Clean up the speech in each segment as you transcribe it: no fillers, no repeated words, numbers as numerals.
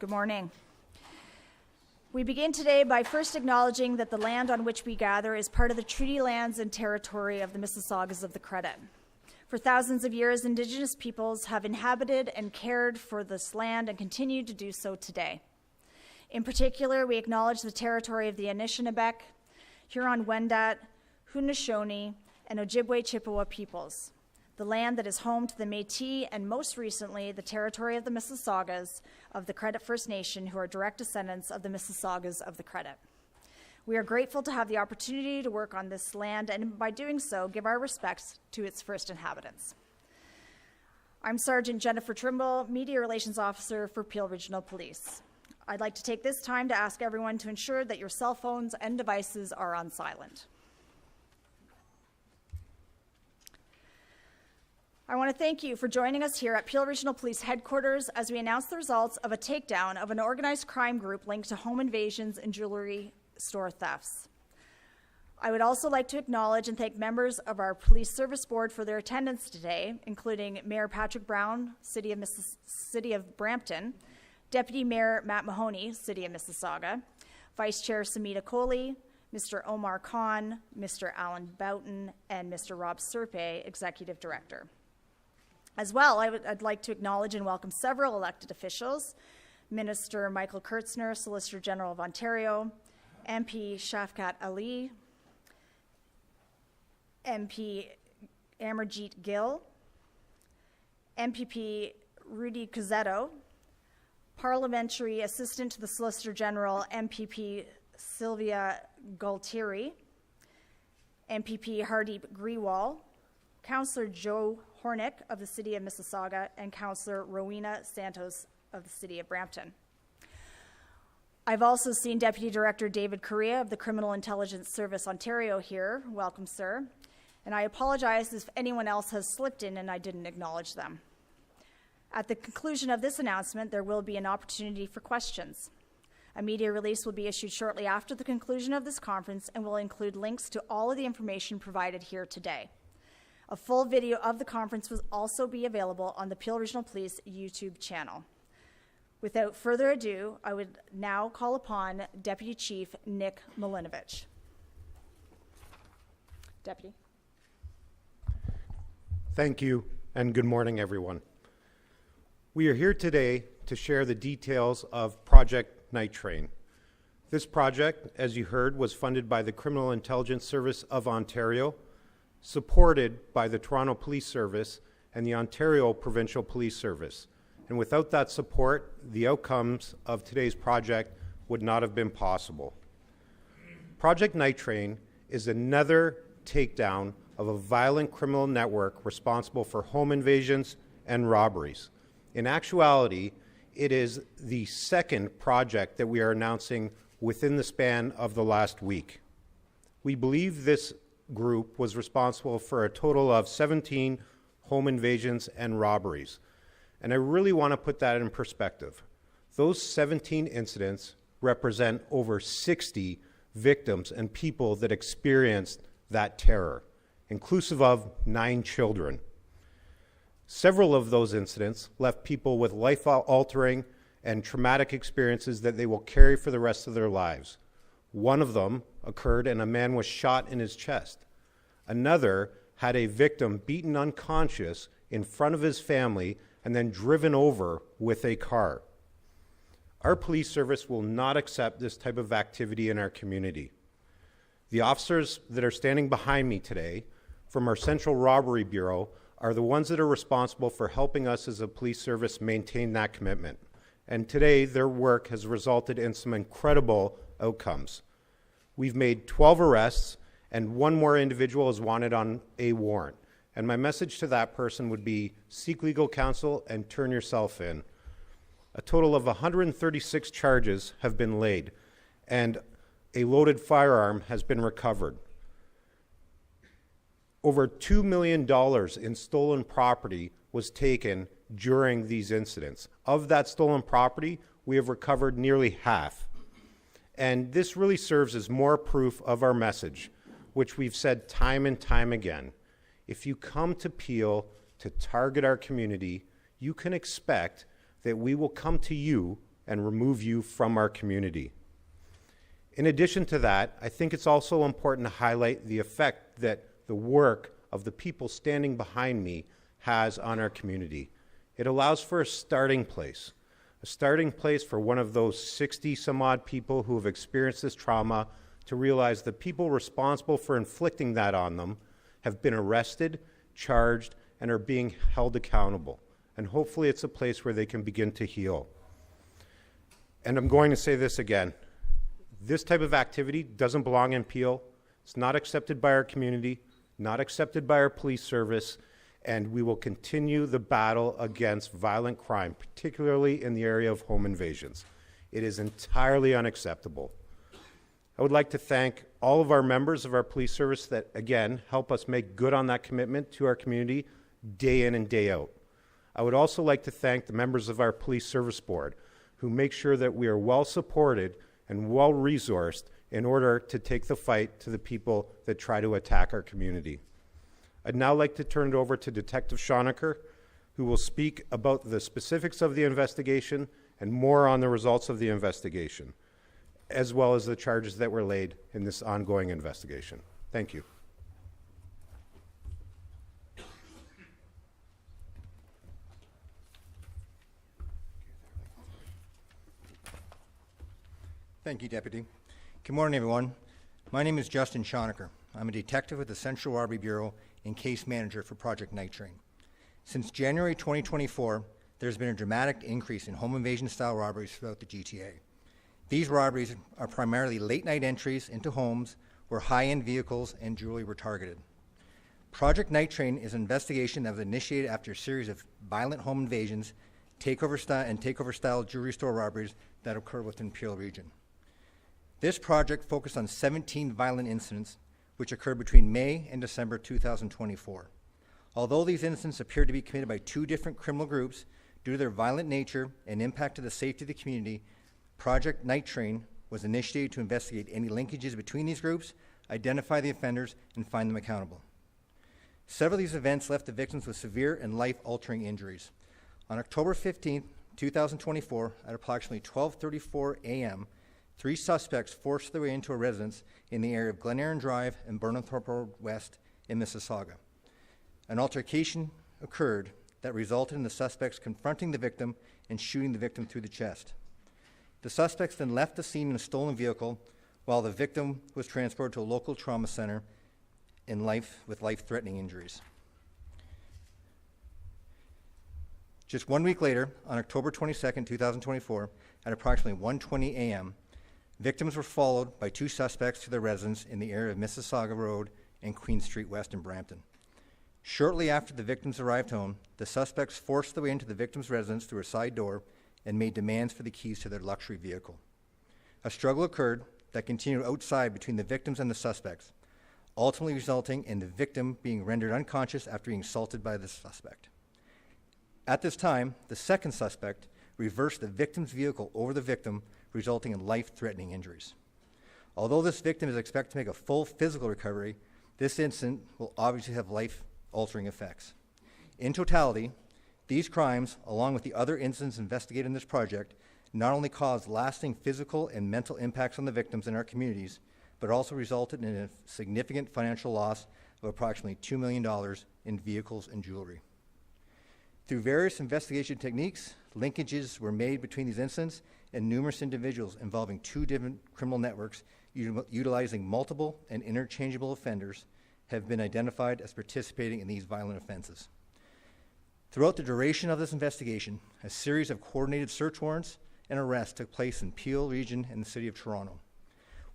Good morning. We begin today by first acknowledging that the land on which we gather is part of the treaty lands and territory of the Mississaugas of the Credit. For thousands of years, Indigenous peoples have inhabited and cared for this land and continue to do so today. In particular, we acknowledge the territory of the Anishinaabe, Huron-Wendat, Haudenosaunee, and Ojibwe-Chippewa peoples, the land that is home to the Métis and most recently the territory of the Mississaugas of the Credit First Nation, who are direct descendants of the Mississaugas of the Credit. We are grateful to have the opportunity to work on this land and by doing so give our respects to its first inhabitants. I'm Sergeant Jennifer Trimble, Media Relations Officer for Peel Regional Police. I'd like to take this time to ask everyone to ensure that your cell phones and devices are on silent. I want to thank you for joining us here at Peel Regional Police Headquarters as we announce the results of a takedown of an organized crime group linked to home invasions and jewelry store thefts. I would also like to acknowledge and thank members of our Police Service Board for their attendance today, including Mayor Patrick Brown, City of Brampton, Deputy Mayor Matt Mahoney, City of Mississauga, Vice Chair Samita Kohli, Mr. Omar Khan, Mr. Alan Boughton, and Mr. Rob Serpe, Executive Director. As well, I'd like to acknowledge and welcome several elected officials, Minister Michael Kurtzner, Solicitor General of Ontario, MP Shafkat Ali, MP Amarjeet Gill, MPP Rudy Cuzzetto, Parliamentary Assistant to the Solicitor General, MPP Sylvia Galtieri, MPP Hardeep Grewal, Councillor Joe Hornick of the City of Mississauga, and Councillor Rowena Santos of the City of Brampton. I've also seen Deputy Director David Correa of the Criminal Intelligence Service Ontario here. Welcome, sir. And I apologize if anyone else has slipped in and I didn't acknowledge them. At the conclusion of this announcement, there will be an opportunity for questions. A media release will be issued shortly after the conclusion of this conference and will include links to all of the information provided here today. A full video of the conference will also be available on the Peel Regional Police YouTube channel. Without further ado, I would now call upon Deputy Chief Nick Milinovich. Deputy. Thank you, and good morning, everyone. We are here today to share the details of Project Night Train. This project, as you heard, was funded by the Criminal Intelligence Service of Ontario, supported by the Toronto Police Service and the Ontario Provincial Police Service. And without that support, the outcomes of today's project would not have been possible. Project Night Train is another takedown of a violent criminal network responsible for home invasions and robberies. In actuality, it is the second project that we are announcing within the span of the last week. We believe this group was responsible for a total of 17 home invasions and robberies. And I really want to put that in perspective. Those 17 incidents represent over 60 victims and people that experienced that terror, inclusive of 9 children. Several of those incidents left people with life-altering and traumatic experiences that they will carry for the rest of their lives. One of them occurred and a man was shot in his chest. Another had a victim beaten unconscious in front of his family and then driven over with a car. Our police service will not accept this type of activity in our community. The officers that are standing behind me today from our Central Robbery Bureau are the ones that are responsible for helping us as a police service maintain that commitment. And today, their work has resulted in some incredible outcomes. We've made 12 arrests, and one more individual is wanted on a warrant. And my message to that person would be seek legal counsel and turn yourself in. A total of 136 charges have been laid, and a loaded firearm has been recovered. Over $2 million in stolen property was taken during these incidents. Of that stolen property, we have recovered nearly half. And this really serves as more proof of our message, which we've said time and time again. If you come to Peel to target our community, you can expect that we will come to you and remove you from our community. In addition to that, I think it's also important to highlight the effect that the work of the people standing behind me has on our community. It allows for a starting place for one of those 60 some odd people who have experienced this trauma to realize the people responsible for inflicting that on them have been arrested, charged, and are being held accountable. And hopefully it's a place where they can begin to heal. And I'm going to say this again. This type of activity doesn't belong in Peel. It's not accepted by our community, not accepted by our police service, and we will continue the battle against violent crime, particularly in the area of home invasions. It is entirely unacceptable. I would like to thank all of our members of our police service that, again, help us make good on that commitment to our community day in and day out. I would also like to thank the members of our police service board who make sure that we are well supported and well resourced in order to take the fight to the people that try to attack our community. I'd now like to turn it over to Detective Schoenecker, who will speak about the specifics of the investigation and more on the results of the investigation, as well as the charges that were laid in this ongoing investigation. Thank you. Thank you, Deputy. Good morning, everyone. My name is Justin Schoenecker. I'm a detective with the Central Robbery Bureau and case manager for Project Night Train. Since January 2024, there's been a dramatic increase in home invasion-style robberies throughout the GTA. These robberies are primarily late-night entries into homes where high-end vehicles and jewelry were targeted. Project Night Train is an investigation that was initiated after a series of violent home invasions, takeover-style jewelry store robberies that occurred within Peel region. This project focused on 17 violent incidents which occurred between May and December 2024. Although these incidents appeared to be committed by two different criminal groups, due to their violent nature and impact to the safety of the community, Project Night Train was initiated to investigate any linkages between these groups, identify the offenders, and find them accountable. Several of these events left the victims with severe and life-altering injuries. On October 15, 2024, at approximately 12:34 a.m., 3 suspects forced their way into a residence in the area of Glen Erin Drive and Burnhamthorpe Road West in Mississauga. An altercation occurred that resulted in the suspects confronting the victim and shooting the victim through the chest. The suspects then left the scene in a stolen vehicle while the victim was transported to a local trauma center with life-threatening injuries. Just 1 week later, on October 22, 2024, at approximately 1:20 a.m., victims were followed by 2 suspects to their residence in the area of Mississauga Road and Queen Street West in Brampton. Shortly after the victims arrived home, the suspects forced their way into the victim's residence through a side door and made demands for the keys to their luxury vehicle. A struggle occurred that continued outside between the victims and the suspects, ultimately resulting in the victim being rendered unconscious after being assaulted by the suspect. At this time, the second suspect reversed the victim's vehicle over the victim, resulting in life-threatening injuries. Although this victim is expected to make a full physical recovery, this incident will obviously have life-altering effects. In totality, these crimes, along with the other incidents investigated in this project, not only caused lasting physical and mental impacts on the victims in our communities, but also resulted in a significant financial loss of approximately $2 million in vehicles and jewelry. Through various investigation techniques, linkages were made between these incidents, and numerous individuals involving 2 different criminal networks utilizing multiple and interchangeable offenders have been identified as participating in these violent offenses. Throughout the duration of this investigation, a series of coordinated search warrants and arrests took place in Peel region and the city of Toronto.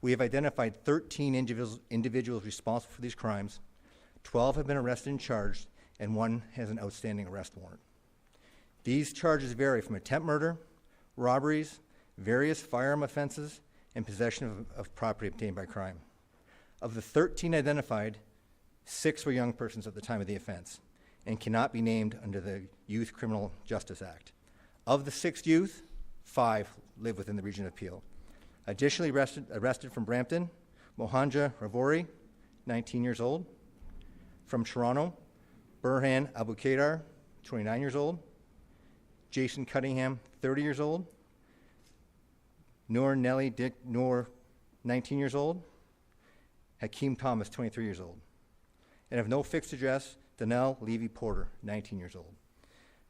We have identified 13 individuals responsible for these crimes, 12 have been arrested and charged, and 1 has an outstanding arrest warrant. These charges vary from attempt murder, robberies, various firearm offenses, and possession of property obtained by crime. Of the 13 identified, 6 were young persons at the time of the offense and cannot be named under the Youth Criminal Justice Act. Of the 6 youth, 5 live within the region of Peel. Additionally arrested from Brampton, Mohanja Ravori, 19 years old. From Toronto, Burhan Abukadar, 29 years old. Jason Cunningham, 30 years old. Noor Nellie Dick Noor, 19 years old, Hakeem Thomas, 23 years old, and of no fixed address, Donnell Levy Porter, 19 years old.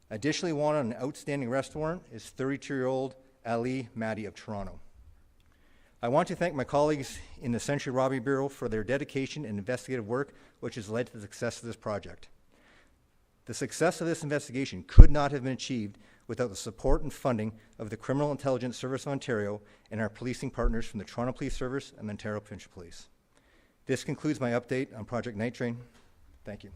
Additionally wanted on an outstanding arrest warrant is 32-year-old Ali Maddy of Toronto. I want to thank my colleagues in the Century Robbery Bureau for their dedication and investigative work, which has led to the success of this project. The success of this investigation could not have been achieved without the support and funding of the Criminal Intelligence Service of Ontario and our policing partners from the Toronto Police Service and the Ontario Provincial Police. This concludes my update on Project Night Train. Thank you.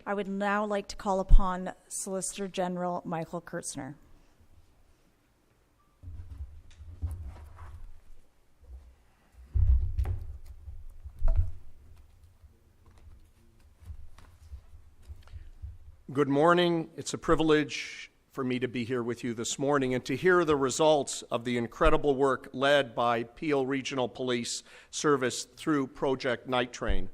I would now like to call upon Solicitor General Michael Kurtzner. Good morning. It's a privilege for me to be here with you this morning and to hear the results of the incredible work led by Peel Regional Police Service through Project Night Train.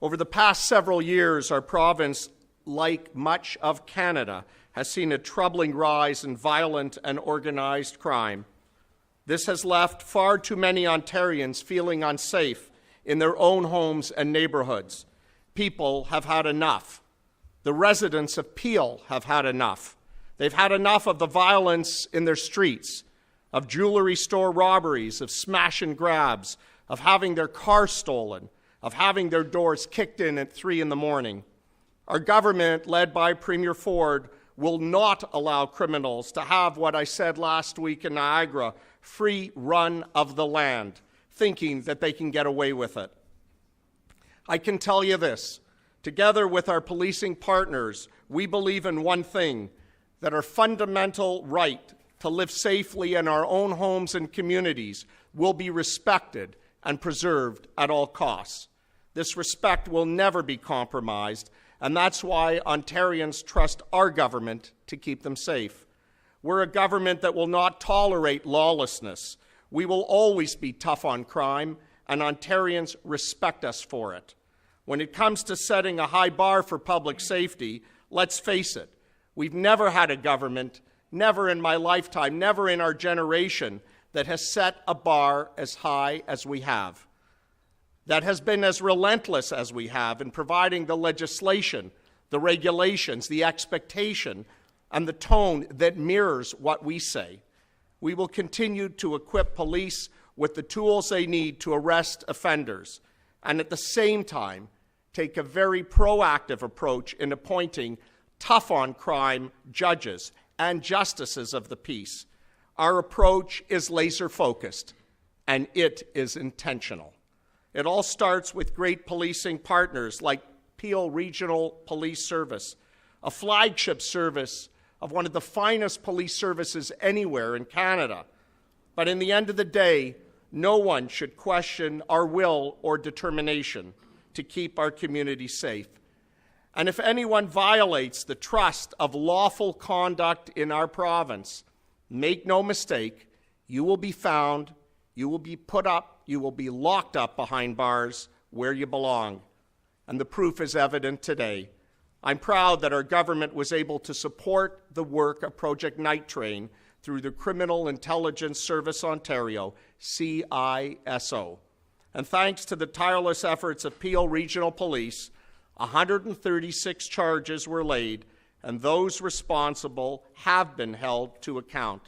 Over the past several years, our province, like much of Canada, has seen a troubling rise in violent and organized crime. This has left far too many Ontarians feeling unsafe in their own homes and neighborhoods. People have had enough. The residents of Peel have had enough. They've had enough of the violence in their streets, of jewellery store robberies, of smash and grabs, of having their car stolen, of having their doors kicked in at 3 a.m. Our government, led by Premier Ford, will not allow criminals to have what I said last week in Niagara, free run of the land, thinking that they can get away with it. I can tell you this. Together with our policing partners, we believe in one thing, that our fundamental right to live safely in our own homes and communities will be respected and preserved at all costs. This respect will never be compromised, and that's why Ontarians trust our government to keep them safe. We're a government that will not tolerate lawlessness. We will always be tough on crime, and Ontarians respect us for it. When it comes to setting a high bar for public safety, let's face it, we've never had a government, never in my lifetime, never in our generation, that has set a bar as high as we have, that has been as relentless as we have in providing the legislation, the regulations, the expectation, and the tone that mirrors what we say. We will continue to equip police with the tools they need to arrest offenders, and at the same time, take a very proactive approach in appointing tough-on-crime judges and justices of the peace. Our approach is laser-focused, and it is intentional. It all starts with great policing partners like Peel Regional Police Service, a flagship service of one of the finest police services anywhere in Canada. But in the end of the day, no one should question our will or determination to keep our community safe. And if anyone violates the trust of lawful conduct in our province, make no mistake, you will be found, you will be put up, you will be locked up behind bars where you belong. And the proof is evident today. I'm proud that our government was able to support the work of Project Night Train through the Criminal Intelligence Service Ontario, CISO. And thanks to the tireless efforts of Peel Regional Police, 136 charges were laid, and those responsible have been held to account.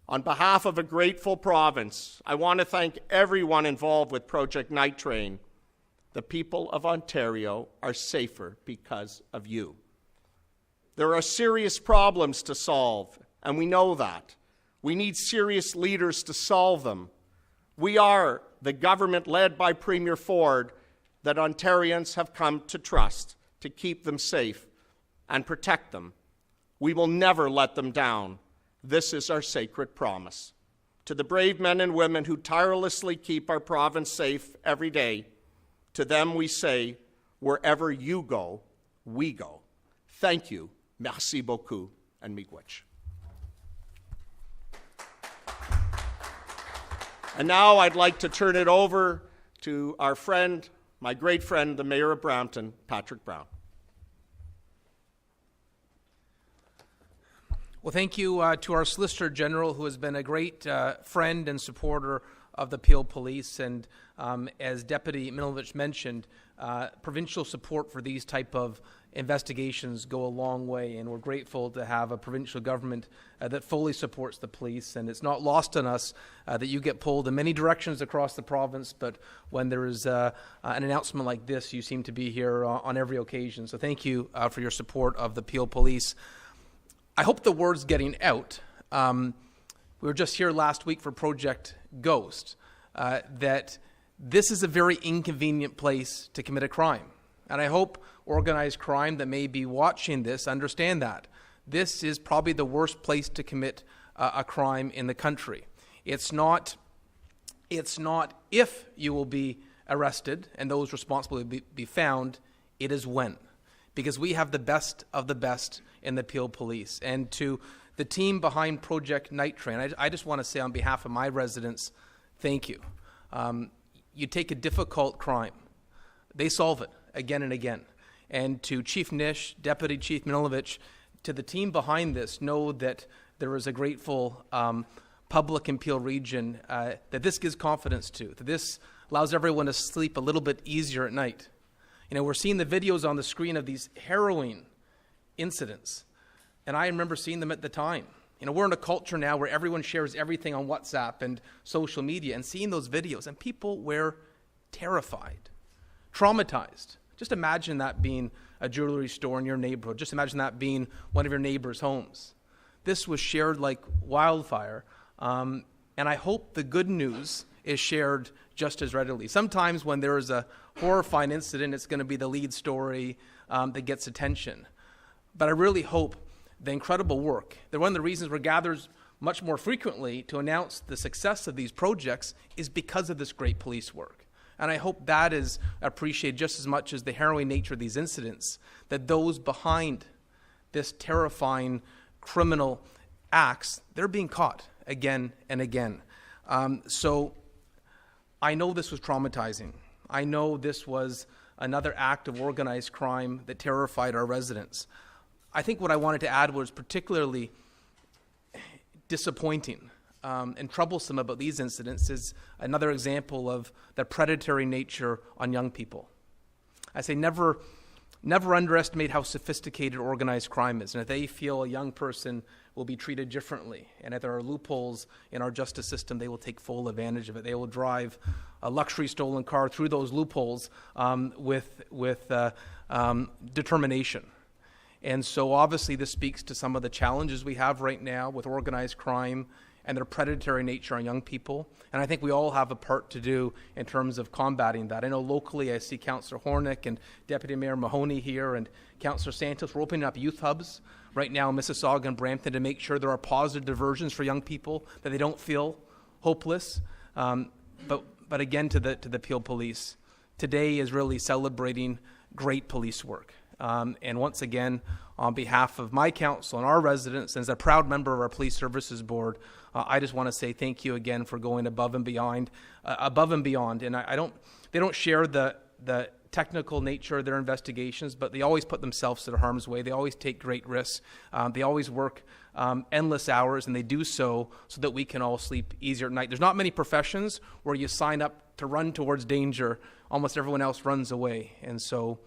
On behalf of a grateful province, I want to thank everyone involved with Project Night Train. The people of Ontario are safer because of you. There are serious problems to solve, and we know that. We need serious leaders to solve them. We are the government led by Premier Ford that Ontarians have come to trust to keep them safe and protect them. We will never let them down. This is our sacred promise. To the brave men and women who tirelessly keep our province safe every day, to them we say, wherever you go, we go. Thank you. Merci beaucoup, and miigwech. And now I'd like to turn it over to our friend, my great friend, the Mayor of Brampton, Patrick Brown. Well, thank you to our Solicitor General, who has been a great friend and supporter of the Peel Police. And as Deputy Milovich mentioned, provincial support for these type of investigations go a long way, and we're grateful to have a provincial government that fully supports the police. And it's not lost on us that you get pulled in many directions across the province, but when there is an announcement like this, you seem to be here on every occasion. So thank you for your support of the Peel Police. I hope the word's getting out. We were just here last week for Project Ghost, that this is a very inconvenient place to commit a crime. And I hope organized crime that may be watching this understand that. This is probably the worst place to commit a crime in the country. It's not if you will be arrested and those responsible will be found, it is when. Because we have the best of the best in the Peel Police. And to the team behind Project Night Train, I just want to say on behalf of my residents, thank you. You take a difficult crime. They solve it again and again. And to Chief Nish, Deputy Chief Milovich, to the team behind this, know that there is a grateful public in Peel Region that this gives confidence to, that this allows everyone to sleep a little bit easier at night. You know, we're seeing the videos on the screen of these harrowing incidents, and I remember seeing them at the time. You know, we're in a culture now where everyone shares everything on WhatsApp and social media, and seeing those videos, and people were terrified, traumatized. Just imagine that being a jewelry store in your neighborhood. Just imagine that being one of your neighbor's homes. This was shared like wildfire, and I hope the good news is shared just as readily. Sometimes when there is a horrifying incident, it's going to be the lead story that gets attention. But I really hope the incredible work, that one of the reasons we're gathered much more frequently to announce the success of these projects is because of this great police work. And I hope that is appreciated just as much as the harrowing nature of these incidents, that those behind this terrifying criminal acts, they're being caught again and again. So I know this was traumatizing. I know this was another act of organized crime that terrified our residents. I think what I wanted to add was particularly disappointing and troublesome about these incidents is another example of the predatory nature on young people. I say never underestimate how sophisticated organized crime is, and if they feel a young person will be treated differently, and if there are loopholes in our justice system, they will take full advantage of it. They will drive a luxury stolen car through those loopholes with determination. And so obviously this speaks to some of the challenges we have right now with organized crime and their predatory nature on young people. And I think we all have a part to do in terms of combating that. I know locally I see Councillor Hornick and Deputy Mayor Mahoney here and Councillor Santos. We're opening up youth hubs right now in Mississauga and Brampton to make sure there are positive diversions for young people, that they don't feel hopeless. But again, to the Peel Police, today is really celebrating great police work. And once again, on behalf of my council and our residents, as a proud member of our Police Services Board, I just want to say thank you again for going above and beyond. And they don't share the technical nature of their investigations, but they always put themselves to harm's way. They always take great risks. They always work endless hours, and they do so that we can all sleep easier at night. There's not many professions where you sign up to run towards danger. Almost everyone else runs away. And so,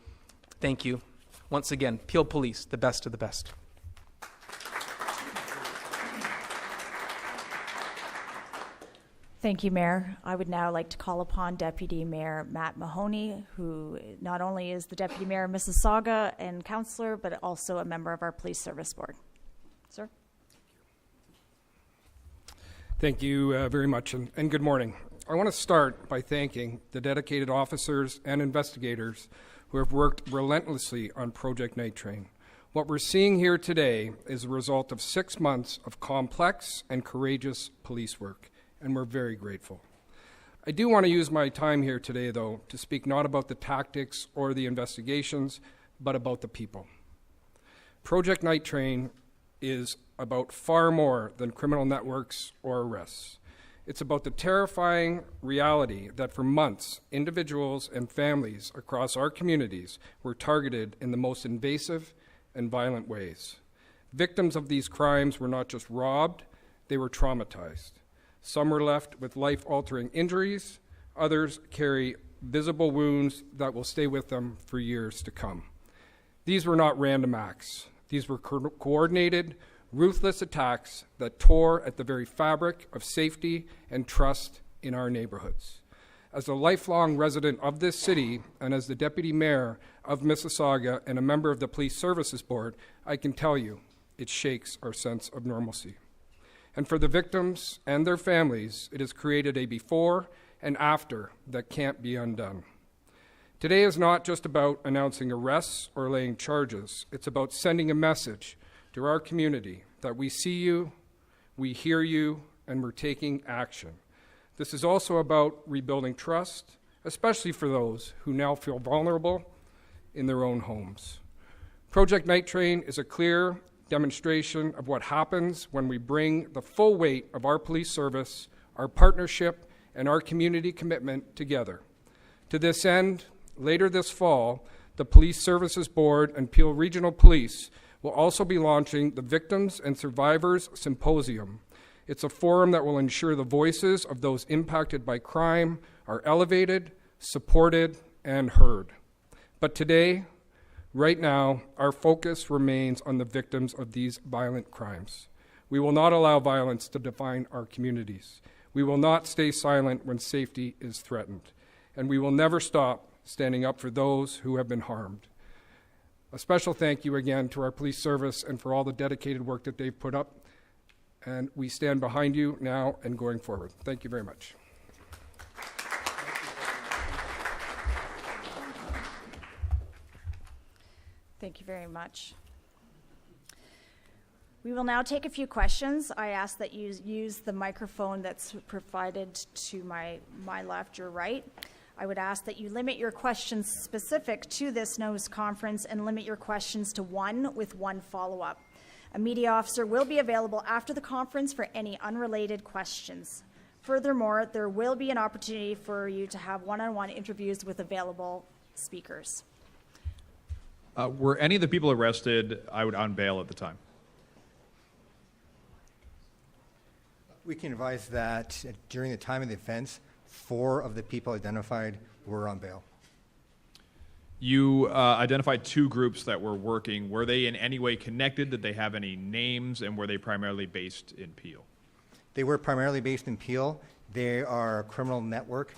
thank you. Once again, Peel Police, the best of the best. Thank you, Mayor. I would now like to call upon Deputy Mayor Matt Mahoney, who not only is the Deputy Mayor of Mississauga and Councillor, but also a member of our Police Service Board. Sir? Thank you very much, and good morning. I want to start by thanking the dedicated officers and investigators who have worked relentlessly on Project Night Train. What we're seeing here today is a result of 6 months of complex and courageous police work, and we're very grateful. I do want to use my time here today, though, to speak not about the tactics or the investigations, but about the people. Project Night Train is about far more than criminal networks or arrests. It's about the terrifying reality that for months, individuals and families across our communities were targeted in the most invasive and violent ways. Victims of these crimes were not just robbed, they were traumatized. Some were left with life-altering injuries, others carry visible wounds that will stay with them for years to come. These were not random acts. These were coordinated, ruthless attacks that tore at the very fabric of safety and trust in our neighborhoods. As a lifelong resident of this city and as the deputy mayor of Mississauga and a member of the Police Services Board, I can tell you it shakes our sense of normalcy. And for the victims and their families, it has created a before and after that can't be undone. Today is not just about announcing arrests or laying charges. It's about sending a message to our community that we see you, we hear you, and we're taking action. This is also about rebuilding trust, especially for those who now feel vulnerable in their own homes. Project Night Train is a clear demonstration of what happens when we bring the full weight of our police service, our partnership, and our community commitment together. To this end, later this fall, the Police Services Board and Peel Regional Police will also be launching the Victims and Survivors Symposium. It's a forum that will ensure the voices of those impacted by crime are elevated, supported, and heard. But today, right now, our focus remains on the victims of these violent crimes. We will not allow violence to define our communities. We will not stay silent when safety is threatened. And we will never stop standing up for those who have been harmed. A special thank you again to our police service and for all the dedicated work that they've put up. And we stand behind you now and going forward. Thank you very much. Thank you very much. We will now take a few questions. I ask that you use the microphone that's provided to my left, your right. I would ask that you limit your questions specific to this news conference and limit your questions to one with one follow-up. A media officer will be available after the conference for any unrelated questions. Furthermore, there will be an opportunity for you to have one-on-one interviews with available speakers. Were any of the people arrested out on bail at the time? We can advise that during the time of the offense, 4 of the people identified were on bail. You identified 2 groups that were working. Were they in any way connected? Did they have any names? And were they primarily based in Peel? They were primarily based in Peel. They are a criminal network.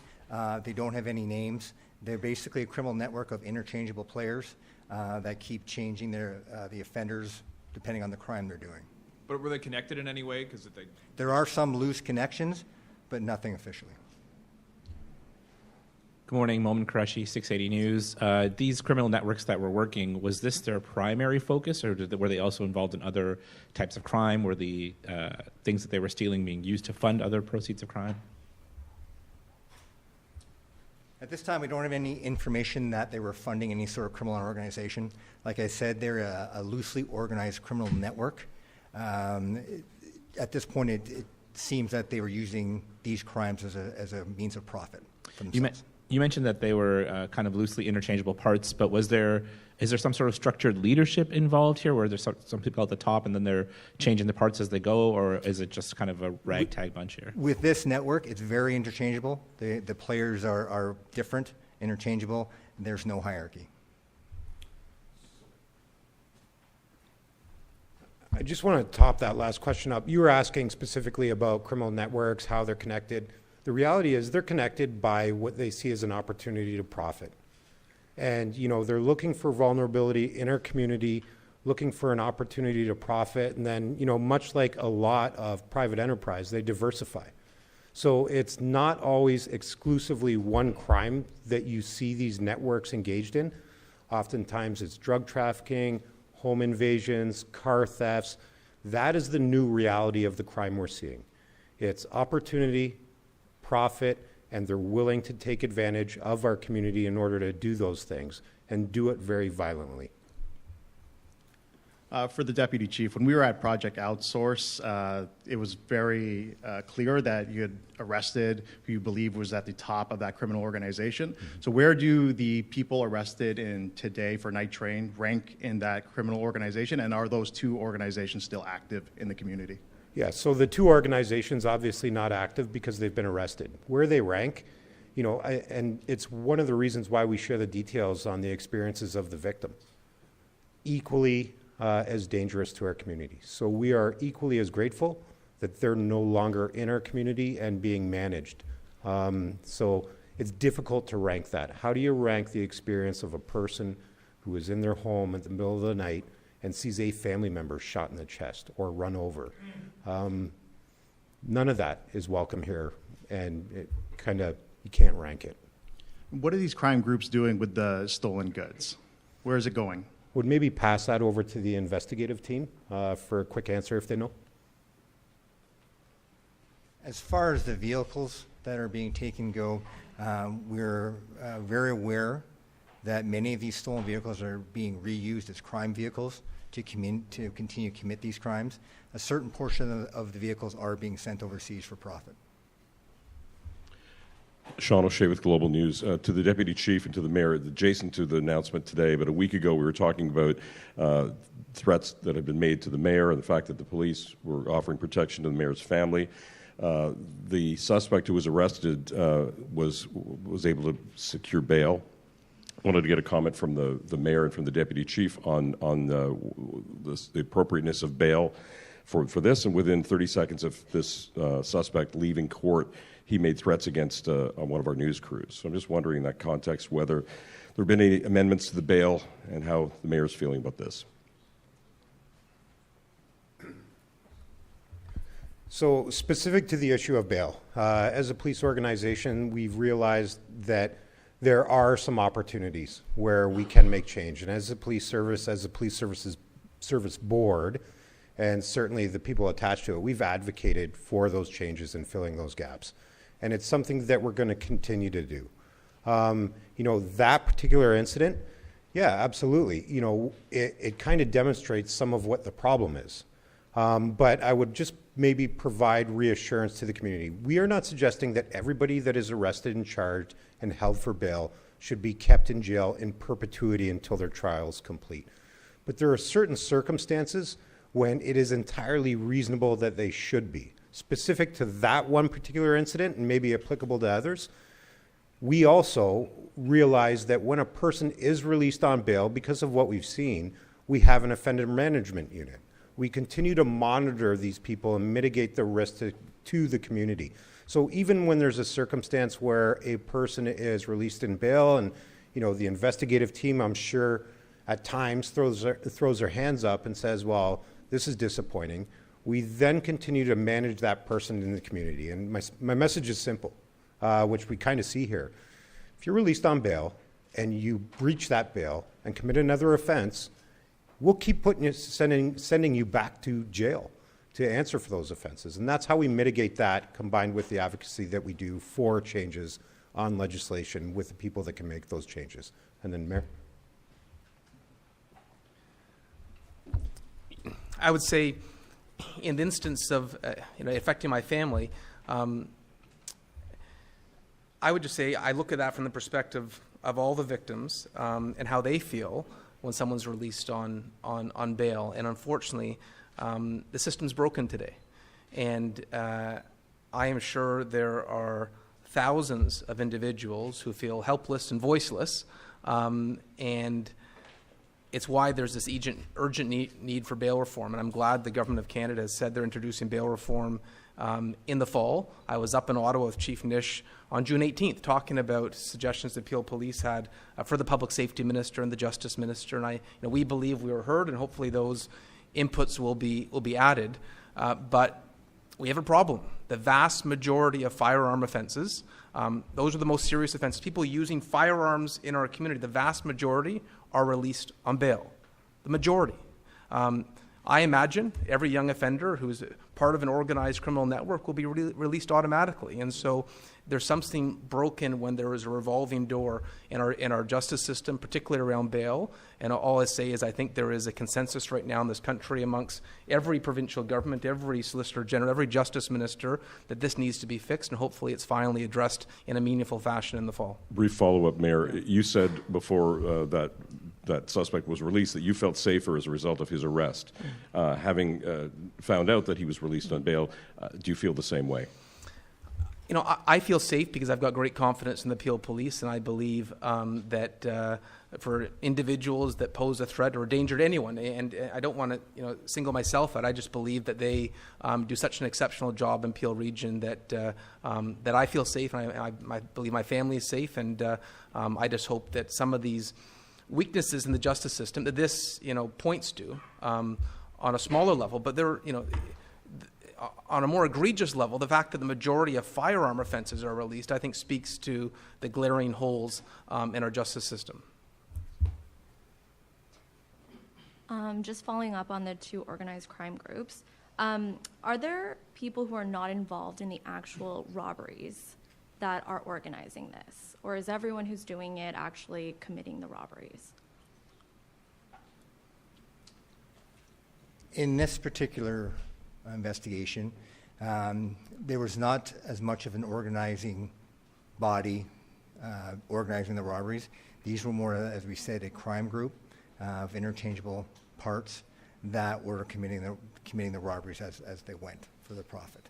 They don't have any names. They're basically a criminal network of interchangeable players that keep changing the offenders depending on the crime they're doing. But were they connected in any way? There are some loose connections, but nothing officially. Good morning, Momin Qureshi, 680 News. These criminal networks that were working, was this their primary focus, or were they also involved in other types of crime? Were the things that they were stealing being used to fund other proceeds of crime? At this time, we don't have any information that they were funding any sort of criminal organization. Like I said, they're a loosely organized criminal network. At this point, it seems that they were using these crimes as a means of profit for themselves. You mentioned that they were kind of loosely interchangeable parts, but is there some sort of structured leadership involved here, where there's some people at the top and then they're changing the parts as they go, or is it just kind of a ragtag bunch here? With this network, it's very interchangeable. The players are different, interchangeable, and there's no hierarchy. I just want to top that last question up. You were asking specifically about criminal networks, how they're connected. The reality is they're connected by what they see as an opportunity to profit. And, they're looking for vulnerability in our community, looking for an opportunity to profit. And then, much like a lot of private enterprise, they diversify. So it's not always exclusively one crime that you see these networks engaged in. Oftentimes it's drug trafficking, home invasions, car thefts. That is the new reality of the crime we're seeing. It's opportunity, profit, and they're willing to take advantage of our community in order to do those things and do it very violently. For the deputy chief, when we were at Project Outsource, it was very clear that you had arrested who you believe was at the top of that criminal organization. So where do the people arrested in today for Night Train rank in that criminal organization, and are those two organizations still active in the community? Yeah, so the two organizations obviously not active because they've been arrested. Where they rank, you know, and it's one of the reasons why we share the details on the experiences of the victim. Equally as dangerous to our community. So we are equally as grateful that they're no longer in our community and being managed. So it's difficult to rank that. How do you rank the experience of a person who is in their home in the middle of the night and sees a family member shot in the chest or run over? None of that is welcome here, and it you can't rank it. What are these crime groups doing with the stolen goods? Where is it going? Would maybe pass that over to the investigative team for a quick answer if they know. As far as the vehicles that are being taken go, we're very aware that many of these stolen vehicles are being reused as crime vehicles to continue to commit these crimes. A certain portion of the vehicles are being sent overseas for profit. Sean O'Shea with Global News. To the Deputy Chief and to the Mayor, adjacent to the announcement today, but a week ago we were talking about threats that had been made to the Mayor and the fact that the police were offering protection to the Mayor's family. The suspect who was arrested was able to secure bail. I wanted to get a comment from the Mayor and from the Deputy Chief on the appropriateness of bail for this, and within 30 seconds of this suspect leaving court, he made threats against one of our news crews. So I'm just wondering in that context whether there have been any amendments to the bail and how the Mayor's feeling about this. So specific to the issue of bail, as a police organization, we've realized that there are some opportunities where we can make change. And as a police service board, and certainly the people attached to it, we've advocated for those changes and filling those gaps. And it's something that we're going to continue to do. You know, that particular incident, yeah, absolutely. You know, it kind of demonstrates some of what the problem is. But I would just maybe provide reassurance to the community. We are not suggesting that everybody that is arrested and charged and held for bail should be kept in jail in perpetuity until their trial is complete. But there are certain circumstances when it is entirely reasonable that they should be. Specific to that one particular incident and maybe applicable to others, we also realize that when a person is released on bail, because of what we've seen, we have an offender management unit. We continue to monitor these people and mitigate the risk to the community. So even when there's a circumstance where a person is released in bail and, you know, the investigative team, I'm sure at times throws their hands up and says, well, this is disappointing. We then continue to manage that person in the community. And my message is simple, which we kind of see here. If you're released on bail and you breach that bail and commit another offense, we'll keep sending you back to jail to answer for those offenses. And that's how we mitigate that, combined with the advocacy that we do for changes on legislation with the people that can make those changes. And then, Mayor? I would say, in the instance of affecting my family, I would just say I look at that from the perspective of all the victims and how they feel when someone's released on bail. And unfortunately, the system's broken today. And I am sure there are thousands of individuals who feel helpless and voiceless, and it's why there's this urgent need for bail reform. And I'm glad the Government of Canada has said they're introducing bail reform in the fall. I was up in Ottawa with Chief Nish on June 18th talking about suggestions that Peel Police had for the Public Safety Minister and the Justice Minister. And we believe we were heard, and hopefully those inputs will be added. But we have a problem. The vast majority of firearm offenses, those are the most serious offenses. People using firearms in our community, the vast majority are released on bail. The majority. I imagine every young offender who's part of an organized criminal network will be released automatically. And so there's something broken when there is a revolving door in our justice system, particularly around bail. And all I say is I think there is a consensus right now in this country amongst every provincial government, every solicitor general, every justice minister, that this needs to be fixed, and hopefully it's finally addressed in a meaningful fashion in the fall. Brief follow-up, Mayor. You said before that suspect was released that you felt safer as a result of his arrest. Having found out that he was released on bail, do you feel the same way? You know, I feel safe because I've got great confidence in the Peel Police, and I believe that for individuals that pose a threat or a danger to anyone, and I don't want to single myself out, I just believe that they do such an exceptional job in Peel Region that that I feel safe, and I believe my family is safe, and I just hope that some of these weaknesses in the justice system that this points to on a smaller level, but they're on a more egregious level, the fact that the majority of firearm offenses are released, I think, speaks to the glaring holes in our justice system. Just following up on the two organized crime groups, are there people who are not involved in the actual robberies that are organizing this? Or is everyone who's doing it actually committing the robberies? In this particular investigation, there was not as much of an organizing body organizing the robberies. These were more, as we said, a crime group of interchangeable parts that were committing the robberies as they went for the profit.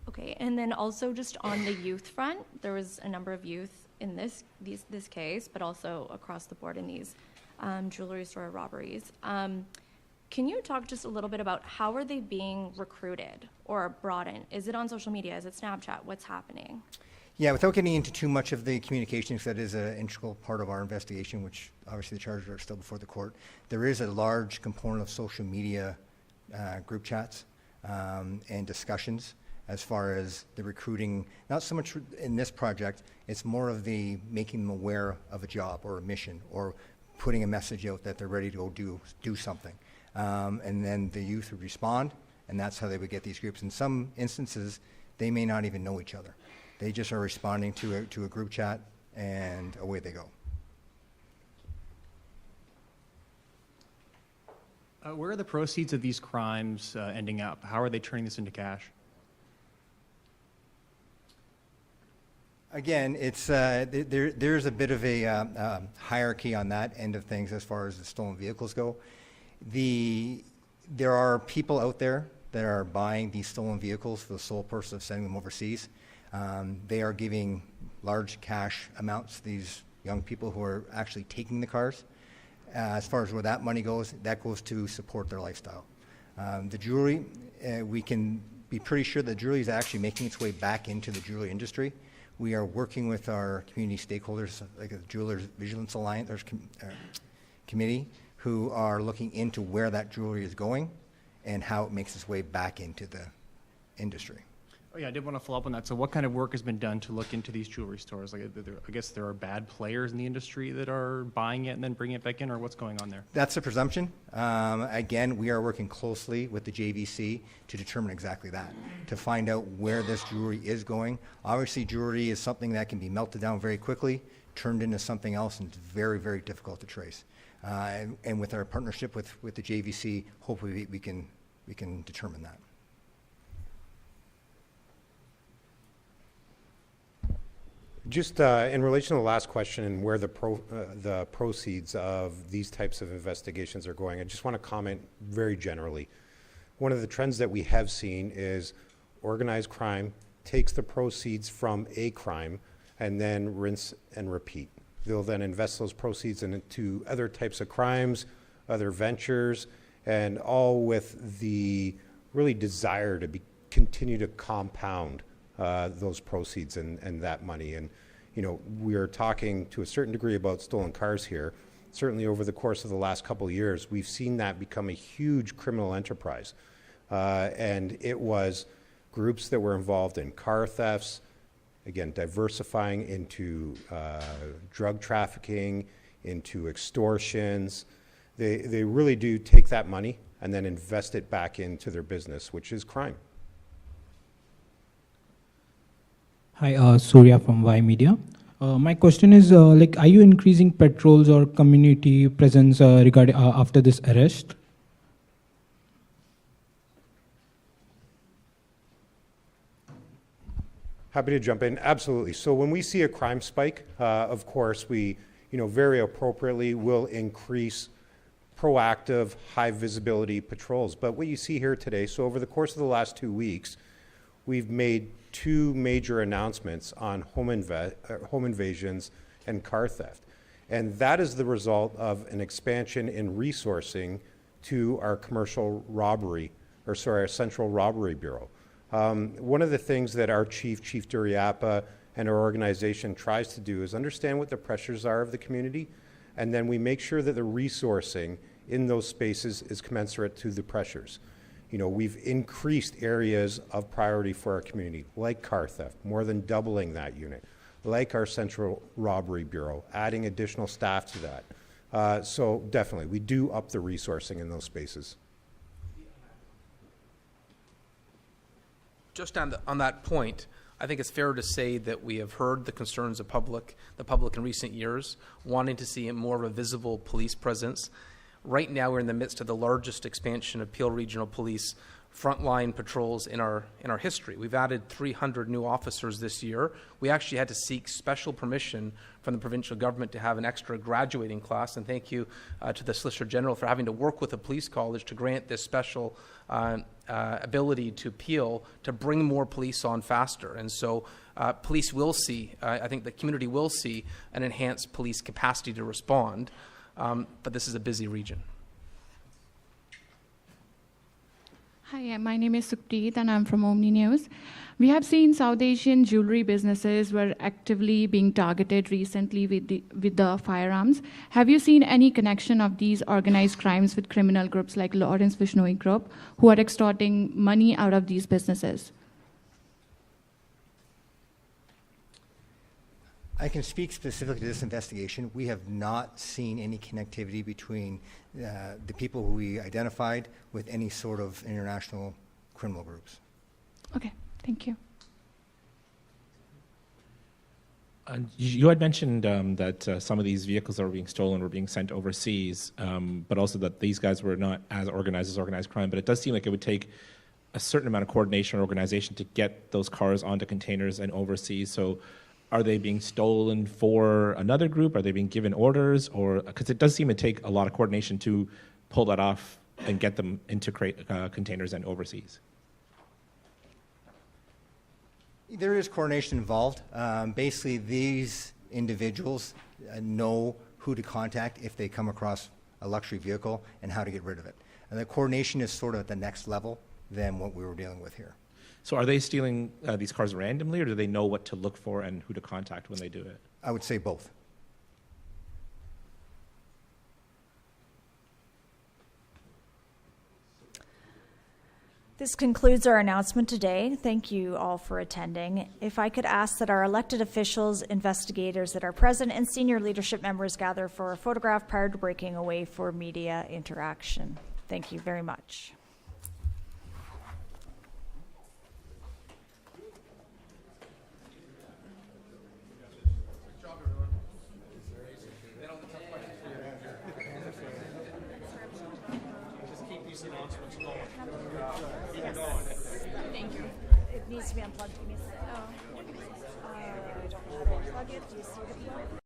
Okay, and then also just on the youth front, there was a number of youth in this case, but also across the board in these jewelry store robberies. Can you talk just a little bit about how are they being recruited or brought in? Is it on social media? Is it Snapchat? What's happening? Yeah, without getting into too much of the communications, that is an integral part of our investigation, which obviously the charges are still before the court. There is a large component of social media group chats and discussions as far as the recruiting, not so much in this project, it's more of the making them aware of a job or a mission or putting a message out that they're ready to go do something. And then the youth would respond, and that's how they would get these groups. In some instances, they may not even know each other. They just are responding to a group chat, and away they go. Where are the proceeds of these crimes ending up? How are they turning this into cash? Again, it's there's a bit of a hierarchy on that end of things as far as the stolen vehicles go. There are people out there that are buying these stolen vehicles for the sole purpose of sending them overseas. They are giving large cash amounts to these young people who are actually taking the cars. As far as where that money goes, that goes to support their lifestyle. The jewelry, we can be pretty sure that jewelry is actually making its way back into the jewelry industry. We are working with our community stakeholders, like the Jewelers Vigilance Alliance Committee, who are looking into where that jewelry is going and how it makes its way back into the industry. Oh yeah, I did want to follow up on that. So what kind of work has been done to look into these jewelry stores? Like, I guess there are bad players in the industry that are buying it and then bringing it back in, or what's going on there? That's a presumption. Again, we are working closely with the JVC to determine exactly that, to find out where this jewelry is going. Obviously, jewelry is something that can be melted down very quickly, turned into something else, and it's very, very difficult to trace. And with our partnership with the JVC, hopefully we can determine that. Just in relation to the last question and where the proceeds of these types of investigations are going, I just want to comment very generally. One of the trends that we have seen is organized crime takes the proceeds from a crime and then rinse and repeat. They'll then invest those proceeds into other types of crimes, other ventures, and all with the really desire to continue to compound those proceeds and that money. And, we are talking to a certain degree about stolen cars here. Certainly over the course of the last couple of years, we've seen that become a huge criminal enterprise. And it was groups that were involved in car thefts, again, diversifying into drug trafficking, into extortions. They really do take that money and then invest it back into their business, which is crime. Hi, Surya from Y Media. My question is, are you increasing patrols or community presence regarding after this arrest? Happy to jump in. Absolutely. So when we see a crime spike, of course, we, very appropriately will increase proactive, high visibility patrols. But what you see here today, so over the course of the last 2 weeks, we've made 2 major announcements on home invasions and car theft. And that is the result of an expansion in resourcing to our our Central Robbery Bureau. One of the things that our Chief Duriapa, and our organization tries to do is understand what the pressures are of the community, and then we make sure that the resourcing in those spaces is commensurate to the pressures. We've increased areas of priority for our community, like car theft, more than doubling that unit, like our Central Robbery Bureau, adding additional staff to that. So definitely, we do up the resourcing in those spaces. Just on that point, I think it's fair to say that we have heard the concerns of the public in recent years, wanting to see more of a visible police presence. Right now, we're in the midst of the largest expansion of Peel Regional Police frontline patrols in our history. We've added 300 new officers this year. We actually had to seek special permission from the provincial government to have an extra graduating class, and thank you to the Solicitor General for having to work with the police college to grant this special ability to Peel to bring more police on faster. And so police will see, I think the community will see an enhanced police capacity to respond, but this is a busy region. Hi, my name is Sukhpreet and I'm from Omni News. We have seen South Asian jewelry businesses were actively being targeted recently with the firearms. Have you seen any connection of these organized crimes with criminal groups like Lawrence Vishnoi Group, who are extorting money out of these businesses? I can speak specifically to this investigation. We have not seen any connectivity between the people who we identified with any sort of international criminal groups. Okay, thank you. You had mentioned that some of these vehicles that were being stolen were being sent overseas, but also that these guys were not as organized crime. But it does seem like it would take a certain amount of coordination or organization to get those cars onto containers and overseas. So are they being stolen for another group? Are they being given orders? Or because it does seem to take a lot of coordination to pull that off and get them into containers and overseas. There is coordination involved. Basically, these individuals know who to contact if they come across a luxury vehicle and how to get rid of it. And the coordination is sort of at the next level than what we were dealing with here. So are they stealing these cars randomly, or do they know what to look for and who to contact when they do it? I would say both. This concludes our announcement today. Thank you all for attending. If I could ask that our elected officials, investigators that are present, and senior leadership members gather for a photograph prior to breaking away for media interaction. Thank you very much. It needs to be unplugged. Give me a second. I don't know how to unplug it. Do you see the plug?